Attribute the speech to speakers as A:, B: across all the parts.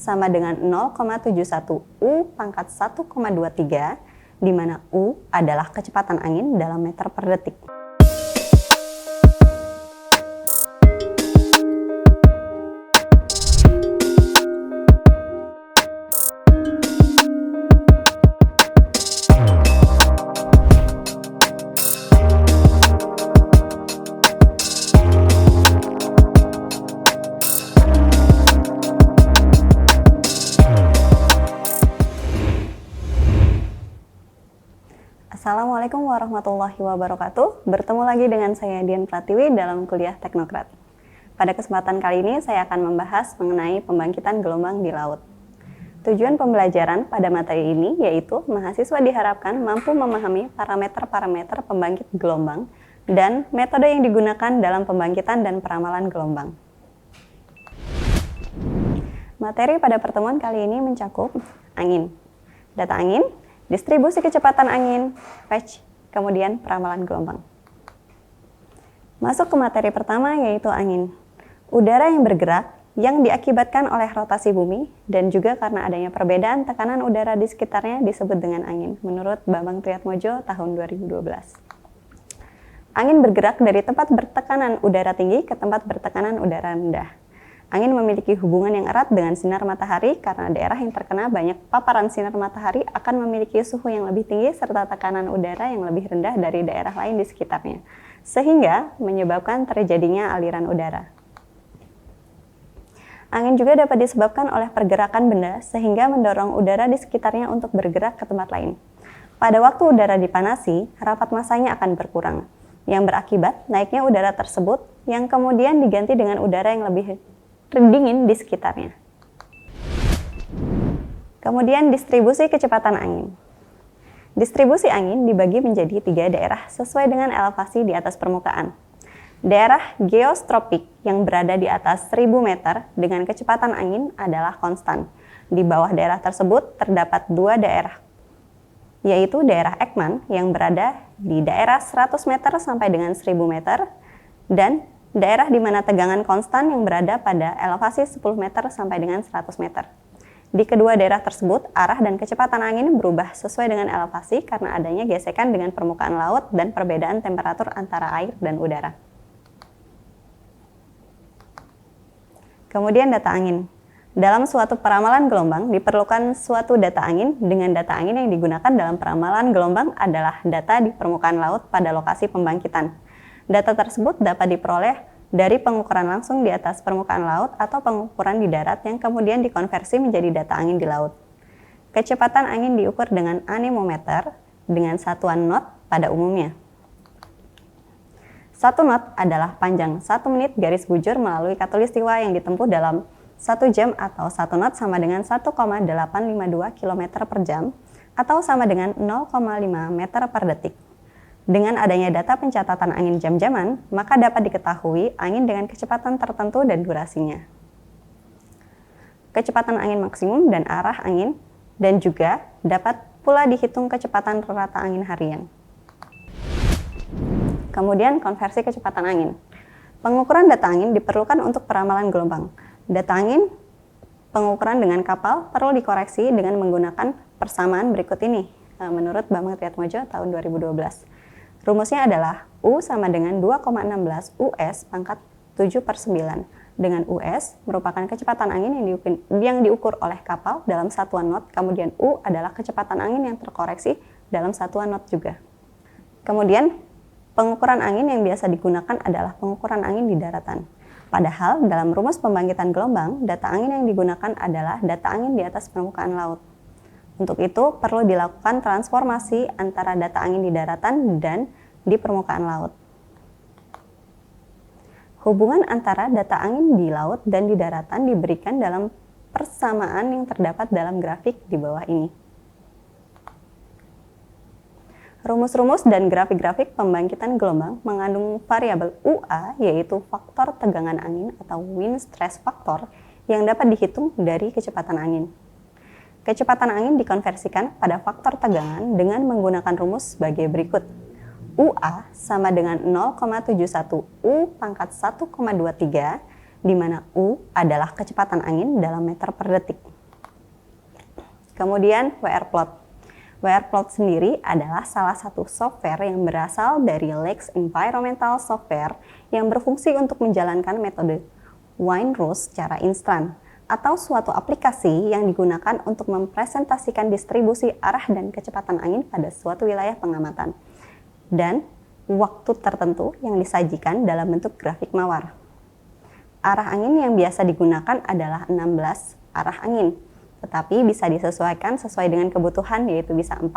A: sama dengan 0,71 U pangkat 1,23, di mana U adalah kecepatan angin dalam meter per detik. Assalamualaikum warahmatullahi wabarakatuh. Bertemu lagi dengan saya Dian Pratiwi dalam kuliah Teknokrat. Pada kesempatan kali ini saya akan membahas mengenai pembangkitan gelombang di laut. Tujuan pembelajaran pada materi ini yaitu mahasiswa diharapkan mampu memahami parameter-parameter pembangkit gelombang dan metode yang digunakan dalam pembangkitan dan peramalan gelombang. Materi pada pertemuan kali ini mencakup angin, data angin, distribusi kecepatan angin, patch, kemudian peramalan gelombang. Masuk ke materi pertama yaitu angin. Udara yang bergerak yang diakibatkan oleh rotasi bumi dan juga karena adanya perbedaan tekanan udara di sekitarnya disebut dengan angin, menurut Bambang Triatmojo tahun 2012. Angin bergerak dari tempat bertekanan udara tinggi ke tempat bertekanan udara rendah. Angin memiliki hubungan yang erat dengan sinar matahari karena daerah yang terkena banyak paparan sinar matahari akan memiliki suhu yang lebih tinggi serta tekanan udara yang lebih rendah dari daerah lain di sekitarnya, sehingga menyebabkan terjadinya aliran udara. Angin juga dapat disebabkan oleh pergerakan benda sehingga mendorong udara di sekitarnya untuk bergerak ke tempat lain. Pada waktu udara dipanasi, rapat massanya akan berkurang, yang berakibat naiknya udara tersebut yang kemudian diganti dengan udara yang lebih dingin di sekitarnya. Kemudian distribusi kecepatan angin. Distribusi angin dibagi menjadi 3 daerah sesuai dengan elevasi di atas permukaan. Daerah geostropik yang berada di atas 1000 meter dengan kecepatan angin adalah konstan. Di bawah daerah tersebut terdapat 2 daerah, yaitu daerah Ekman yang berada di daerah 100 meter sampai dengan 1000 meter dan daerah di mana tegangan konstan yang berada pada elevasi 10 meter sampai dengan 100 meter. Di kedua daerah tersebut, arah dan kecepatan angin berubah sesuai dengan elevasi karena adanya gesekan dengan permukaan laut dan perbedaan temperatur antara air dan udara. Kemudian data angin. Dalam suatu peramalan gelombang, diperlukan suatu data angin dengan data angin yang digunakan dalam peramalan gelombang adalah data di permukaan laut pada lokasi pembangkitan. Data tersebut dapat diperoleh dari pengukuran langsung di atas permukaan laut atau pengukuran di darat yang kemudian dikonversi menjadi data angin di laut. Kecepatan angin diukur dengan anemometer dengan satuan knot pada umumnya. 1 knot adalah panjang 1 menit garis bujur melalui khatulistiwa yang ditempuh dalam 1 jam atau 1 knot sama dengan 1,852 km per jam atau sama dengan 0,5 meter per detik. Dengan adanya data pencatatan angin jam-jaman, maka dapat diketahui angin dengan kecepatan tertentu dan durasinya. Kecepatan angin maksimum dan arah angin, dan juga dapat pula dihitung kecepatan rata angin harian. Kemudian konversi kecepatan angin. Pengukuran data angin diperlukan untuk peramalan gelombang. Data angin pengukuran dengan kapal perlu dikoreksi dengan menggunakan persamaan berikut ini, menurut Bambang Triatmojo tahun 2012. Rumusnya adalah U sama dengan 2,16 US pangkat 7/9, dengan US merupakan kecepatan angin yang diukur oleh kapal dalam satuan knot, kemudian U adalah kecepatan angin yang terkoreksi dalam satuan knot juga. Kemudian pengukuran angin yang biasa digunakan adalah pengukuran angin di daratan. Padahal dalam rumus pembangkitan gelombang, data angin yang digunakan adalah data angin di atas permukaan laut. Untuk itu, perlu dilakukan transformasi antara data angin di daratan dan di permukaan laut. Hubungan antara data angin di laut dan di daratan diberikan dalam persamaan yang terdapat dalam grafik di bawah ini. Rumus-rumus dan grafik-grafik pembangkitan gelombang mengandung variabel UA, yaitu faktor tegangan angin atau wind stress factor, yang dapat dihitung dari kecepatan angin. Kecepatan angin dikonversikan pada faktor tegangan dengan menggunakan rumus sebagai berikut. UA sama dengan 0,71 U pangkat 1,23, di mana U adalah kecepatan angin dalam meter per detik. Kemudian WRplot. WRplot sendiri adalah salah satu software yang berasal dari Lex Environmental Software yang berfungsi untuk menjalankan metode Windrows secara instan, atau suatu aplikasi yang digunakan untuk mempresentasikan distribusi arah dan kecepatan angin pada suatu wilayah pengamatan, dan waktu tertentu yang disajikan dalam bentuk grafik mawar. Arah angin yang biasa digunakan adalah 16 arah angin, tetapi bisa disesuaikan sesuai dengan kebutuhan, yaitu bisa 4,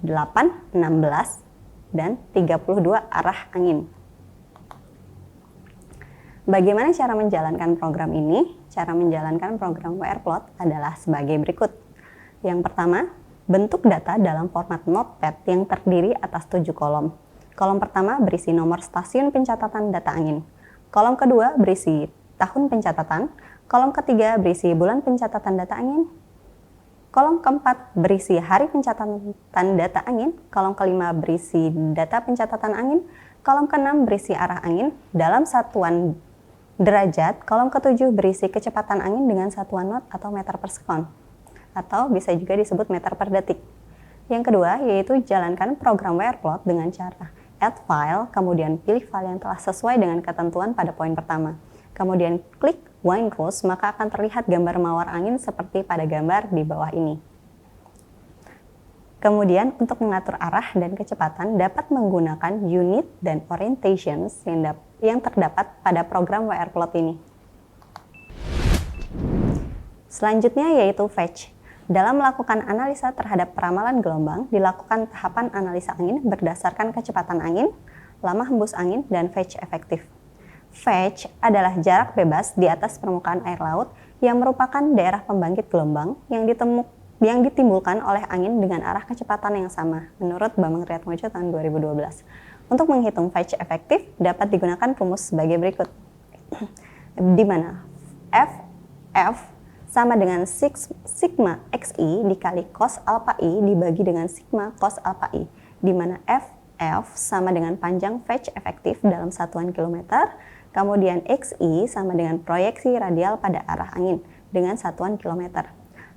A: 8, 16, dan 32 arah angin. Bagaimana cara menjalankan program ini? Cara menjalankan program WRplot adalah sebagai berikut. Yang pertama, bentuk data dalam format notepad yang terdiri atas 7 kolom. Kolom pertama berisi nomor stasiun pencatatan data angin. Kolom kedua berisi tahun pencatatan. Kolom ketiga berisi bulan pencatatan data angin. Kolom keempat berisi hari pencatatan data angin. Kolom kelima berisi data pencatatan angin. Kolom keenam berisi arah angin dalam satuan derajat. Kolom ketujuh berisi kecepatan angin dengan satuan knot atau meter per sekon, atau bisa juga disebut meter per detik. Yang kedua yaitu jalankan program WRplot dengan cara add file, kemudian pilih file yang telah sesuai dengan ketentuan pada poin pertama. Kemudian klik Windrows, maka akan terlihat gambar mawar angin seperti pada gambar di bawah ini. Kemudian untuk mengatur arah dan kecepatan dapat menggunakan unit dan orientations yang terdapat pada program WRplot ini. Selanjutnya yaitu fetch. Dalam melakukan analisa terhadap peramalan gelombang, dilakukan tahapan analisa angin berdasarkan kecepatan angin, lama hembus angin, dan fetch efektif. Fetch adalah jarak bebas di atas permukaan air laut yang merupakan daerah pembangkit gelombang yang ditimbulkan oleh angin dengan arah kecepatan yang sama, menurut Bambang Triatmojo tahun 2012. Untuk menghitung fetch efektif dapat digunakan rumus sebagai berikut, di mana F sama dengan sigma xi dikali cos alpha i dibagi dengan sigma cos alpha i, di mana F sama dengan panjang fetch efektif dalam satuan kilometer, kemudian xi sama dengan proyeksi radial pada arah angin dengan satuan kilometer.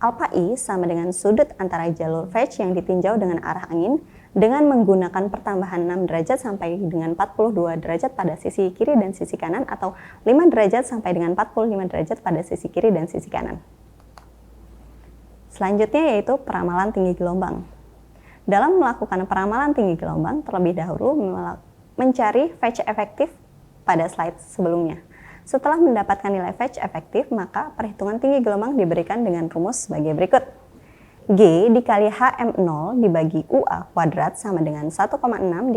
A: Alpha i sama dengan sudut antara jalur fetch yang ditinjau dengan arah angin dengan menggunakan pertambahan 6 derajat sampai dengan 42 derajat pada sisi kiri dan sisi kanan, atau 5 derajat sampai dengan 45 derajat pada sisi kiri dan sisi kanan. Selanjutnya yaitu peramalan tinggi gelombang. Dalam melakukan peramalan tinggi gelombang, terlebih dahulu mencari fetch efektif pada slide sebelumnya. Setelah mendapatkan nilai fetch efektif, maka perhitungan tinggi gelombang diberikan dengan rumus sebagai berikut. G dikali HM0 dibagi UA kuadrat sama dengan 1,6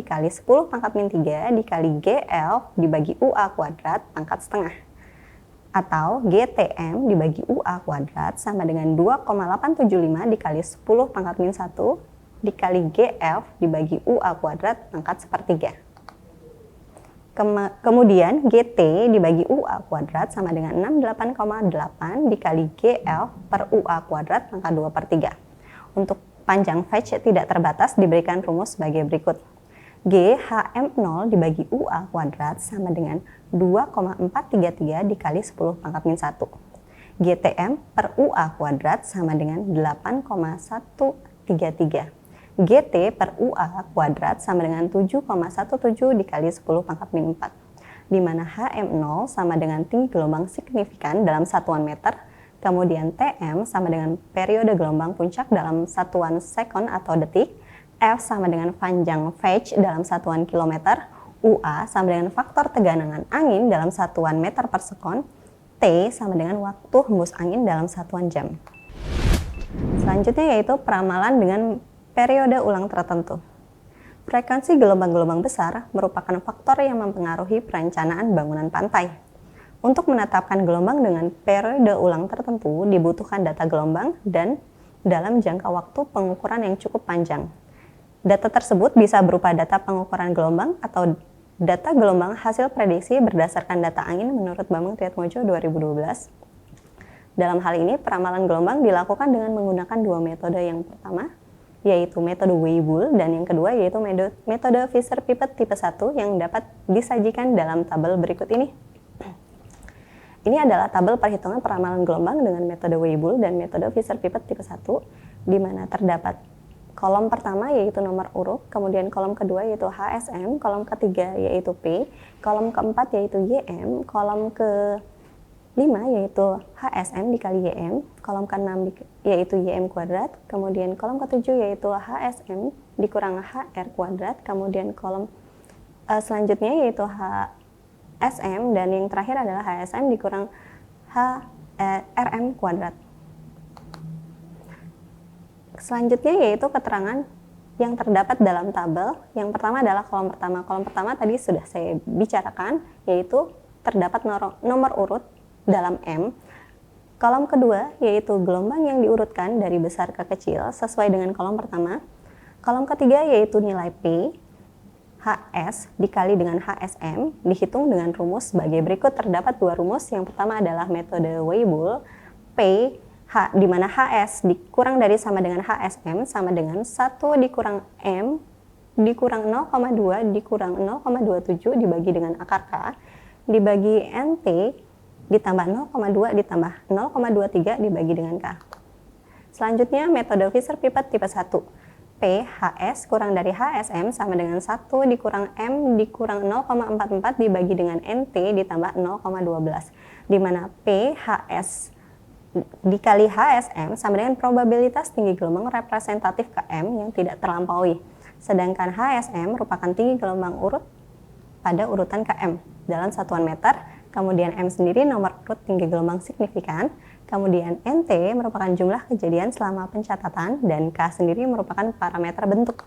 A: dikali 10 pangkat min 3 dikali GL dibagi UA kuadrat pangkat setengah. Atau GTM dibagi UA kuadrat sama dengan 2,875 dikali 10 pangkat min 1 dikali GF dibagi UA kuadrat pangkat sepertiga. Kemudian GT dibagi UA kuadrat sama dengan 68,8 dikali GL per UA kuadrat pangkat 2 per 3. Untuk panjang fetch tidak terbatas diberikan rumus sebagai berikut. G HM0 dibagi UA kuadrat sama dengan 2,433 dikali 10 pangkat min 1. GTM per UA kuadrat sama dengan 8,133. GT per UA kuadrat sama dengan 7,17 dikali 10 pangkat min 4, di mana HM0 sama dengan tinggi gelombang signifikan dalam satuan meter, kemudian TM sama dengan periode gelombang puncak dalam satuan sekon atau detik, F sama dengan panjang fetch dalam satuan kilometer, UA sama dengan faktor tegangan angin dalam satuan meter per sekon, T sama dengan waktu hembus angin dalam satuan jam. Selanjutnya yaitu peramalan dengan periode ulang tertentu. Frekuensi gelombang-gelombang besar merupakan faktor yang mempengaruhi perencanaan bangunan pantai. Untuk menetapkan gelombang dengan periode ulang tertentu dibutuhkan data gelombang dan dalam jangka waktu pengukuran yang cukup panjang. Data tersebut bisa berupa data pengukuran gelombang atau data gelombang hasil prediksi berdasarkan data angin menurut Bambang Triatmojo 2012. Dalam hal ini, peramalan gelombang dilakukan dengan menggunakan dua metode. Yang pertama yaitu metode Weibull, dan yang kedua yaitu metode Fisher-Pipet tipe 1 yang dapat disajikan dalam tabel berikut ini. Ini adalah tabel perhitungan peramalan gelombang dengan metode Weibull dan metode Fisher-Pipet tipe 1, di mana terdapat kolom pertama yaitu nomor urut, kemudian kolom kedua yaitu HSM, kolom ketiga yaitu P, kolom keempat yaitu YM, kolom kelima yaitu HSM dikali YM, kolom keenam yaitu YM kuadrat, kemudian kolom ketujuh yaitu HSM dikurang HR kuadrat, kemudian kolom selanjutnya yaitu SM, dan yang terakhir adalah HSM dikurang RM kuadrat. Selanjutnya yaitu keterangan yang terdapat dalam tabel. Yang pertama adalah kolom pertama. Kolom pertama tadi sudah saya bicarakan, yaitu terdapat nomor urut dalam M. Kolom kedua yaitu gelombang yang diurutkan dari besar ke kecil sesuai dengan kolom pertama. Kolom ketiga yaitu nilai P, HS dikali dengan HSM dihitung dengan rumus sebagai berikut. Terdapat dua rumus. Yang pertama adalah metode Weibull, P di mana HS dikurang dari sama dengan HSM sama dengan 1 dikurang M dikurang 0,2 dikurang 0,27 dibagi dengan akar K dibagi NT ditambah 0,2 ditambah 0,23 dibagi dengan K. Selanjutnya metode Fisher-Pipet tipe 1. P, HS kurang dari HSM sama dengan 1 dikurang M dikurang 0,44 dibagi dengan NT ditambah 0,12. Di mana P, HS dikali HSM sama dengan probabilitas tinggi gelombang representatif ke M yang tidak terlampaui. Sedangkan HSM merupakan tinggi gelombang urut pada urutan KM dalam satuan meter. Kemudian M sendiri nomor urut tinggi gelombang signifikan, kemudian NT merupakan jumlah kejadian selama pencatatan, dan K sendiri merupakan parameter bentuk.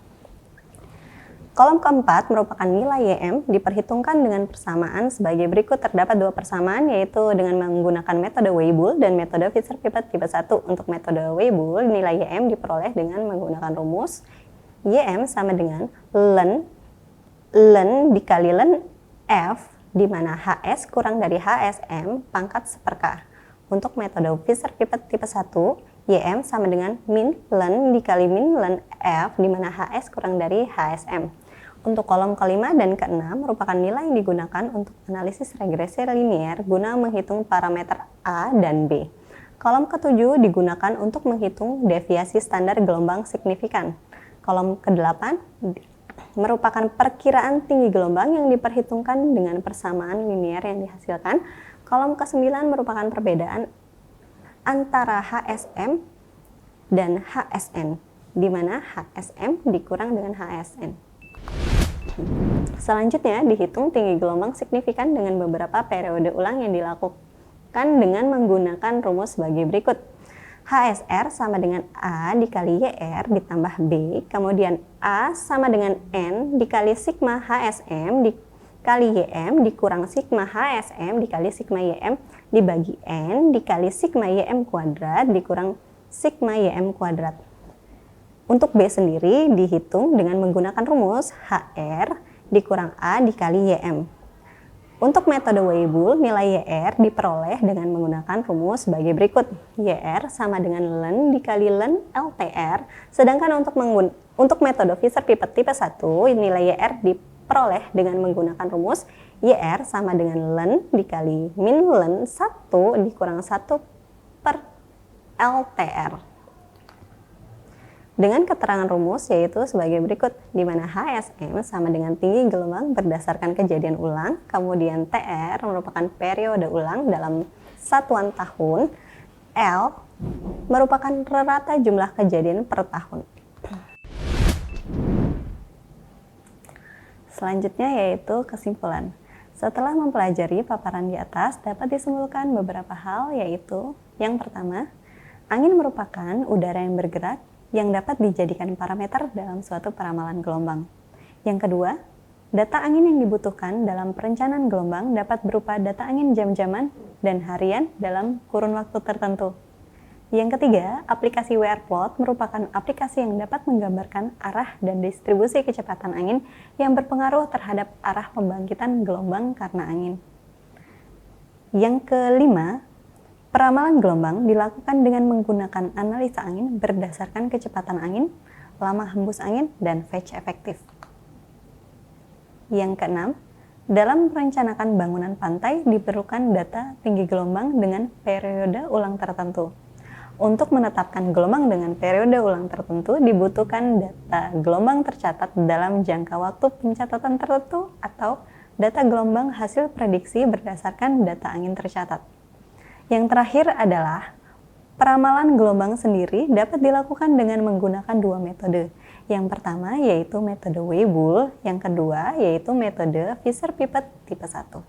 A: Kolom keempat merupakan nilai YM diperhitungkan dengan persamaan sebagai berikut. Terdapat dua persamaan yaitu dengan menggunakan metode Weibull dan metode Fisher-Pipet tipe 1. Untuk metode Weibull, nilai YM diperoleh dengan menggunakan rumus YM sama dengan ln dikali ln F, di mana HS kurang dari HSM pangkat 1/K. Untuk metode Fisher-Pipet tipe 1, YM sama dengan min ln dikali min ln F, di mana HS kurang dari HSM. Untuk kolom kelima dan keenam merupakan nilai yang digunakan untuk analisis regresi linier guna menghitung parameter A dan B. Kolom ketujuh digunakan untuk menghitung deviasi standar gelombang signifikan. Kolom ke-8 merupakan perkiraan tinggi gelombang yang diperhitungkan dengan persamaan linier yang dihasilkan. Kolom ke-9 merupakan perbedaan antara HSM dan HSN, di mana HSM dikurang dengan HSN. Selanjutnya, dihitung tinggi gelombang signifikan dengan beberapa periode ulang yang dilakukan dengan menggunakan rumus sebagai berikut. HSR sama dengan A dikali YR ditambah B, kemudian A sama dengan N dikali sigma HSM dikali YM dikurang sigma HSM dikali sigma YM dibagi N dikali sigma YM kuadrat dikurang sigma YM kuadrat. Untuk B sendiri dihitung dengan menggunakan rumus HR dikurang A dikali YM. Untuk metode Weibull, nilai YR diperoleh dengan menggunakan rumus sebagai berikut. YR sama dengan ln dikali ln LTR, sedangkan untuk metode Fisher-Pipet tipe 1, nilai YR diperoleh dengan menggunakan rumus YR sama dengan ln dikali min ln 1 dikurang 1 per LTR. Dengan keterangan rumus yaitu sebagai berikut, di mana HSM sama dengan tinggi gelombang berdasarkan kejadian ulang, kemudian TR merupakan periode ulang dalam satuan tahun, L merupakan rata jumlah kejadian per tahun. Selanjutnya yaitu kesimpulan. Setelah mempelajari paparan di atas, dapat disimpulkan beberapa hal, yaitu yang pertama, angin merupakan udara yang bergerak yang dapat dijadikan parameter dalam suatu peramalan gelombang. Yang kedua, data angin yang dibutuhkan dalam perencanaan gelombang dapat berupa data angin jam-jaman dan harian dalam kurun waktu tertentu. Yang ketiga, aplikasi WRplot merupakan aplikasi yang dapat menggambarkan arah dan distribusi kecepatan angin yang berpengaruh terhadap arah pembangkitan gelombang karena angin. Yang kelima, peramalan gelombang dilakukan dengan menggunakan analisa angin berdasarkan kecepatan angin, lama hembus angin, dan Fetch efektif. Yang keenam, Dalam merencanakan bangunan pantai diperlukan data tinggi gelombang dengan periode ulang tertentu. Untuk menetapkan gelombang dengan periode ulang tertentu dibutuhkan data gelombang tercatat dalam jangka waktu pencatatan tertentu atau data gelombang hasil prediksi berdasarkan data angin tercatat. Yang terakhir adalah peramalan gelombang sendiri dapat dilakukan dengan menggunakan dua metode. Yang pertama yaitu metode Weibull, yang kedua yaitu metode Fisher-Pipet tipe 1.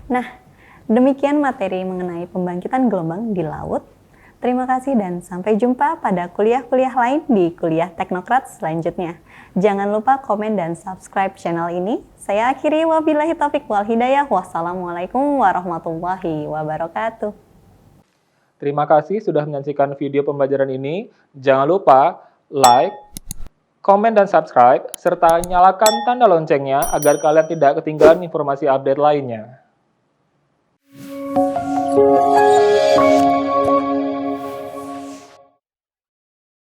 A: Nah, demikian materi mengenai pembangkitan gelombang di laut. Terima kasih dan sampai jumpa pada kuliah-kuliah lain di Kuliah Teknokrat selanjutnya. Jangan lupa komen dan subscribe channel ini. Saya akhiri, wabillahi taufiq wal hidayah. Wassalamualaikum warahmatullahi wabarakatuh.
B: Terima kasih sudah menyaksikan video pembelajaran ini. Jangan lupa like, komen, dan subscribe, serta nyalakan tanda loncengnya agar kalian tidak ketinggalan informasi update lainnya.